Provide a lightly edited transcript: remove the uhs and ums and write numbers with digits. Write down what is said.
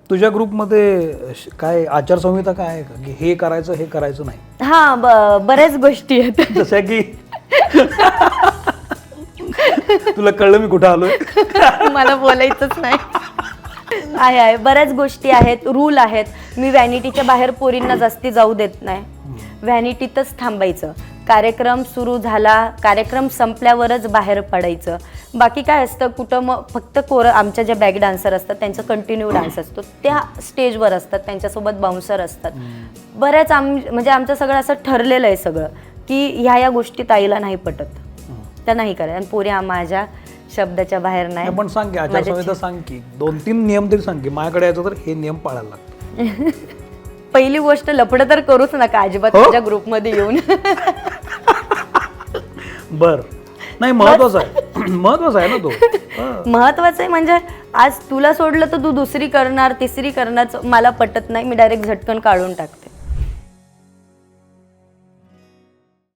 तुझ्या ग्रुपमध्ये काय आचारसंहिता काय आहे का की हे करायचं नाही? हा, बऱ्याच गोष्टी आहेत. जशा की तुला कळलं मी कुठं आलोय? मला बोलायचंच नाही. आहे बऱ्याच गोष्टी आहेत, रूल आहेत. मी व्हॅनिटीच्या बाहेर पोरींना जास्ती जाऊ देत नाही. व्हॅनिटीतच थांबायचं. कार्यक्रम सुरू झाला, कार्यक्रम संपल्यावरच बाहेर पडायचं. बाकी काय असतं, कुठं मग फक्त आमच्या ज्या बॅक डान्सर असतात त्यांचा कंटिन्यू डान्स असतो, त्या स्टेजवर असतात, त्यांच्यासोबत बाउन्सर असतात. बऱ्याच म्हणजे आमचं सगळं असं ठरलेलं आहे सगळं की ह्या गोष्टी ताईला नाही पटत, त्या नाही करायचं. आणि पोरी माझ्या शब्दाच्या बाहेर नाही. पण सांग की आचारसंहिता सांग की 2-3 नियम तरी सांग की माझ्याकडे यायचं तर हे नियम पाळायला लागतात. पहिली गोष्ट, लफडं तर करूच नका अजिबात माझ्या ग्रुपमध्ये येऊन. बर, नाही महत्वाचं आहे, महत्वाचं आहे ना तो. महत्वाचं आहे म्हणजे आज तुला सोडलं तर तू दुसरी करणार, तिसरी करणार, मला पटत नाही, मी डायरेक्ट झटकन काढून टाकते.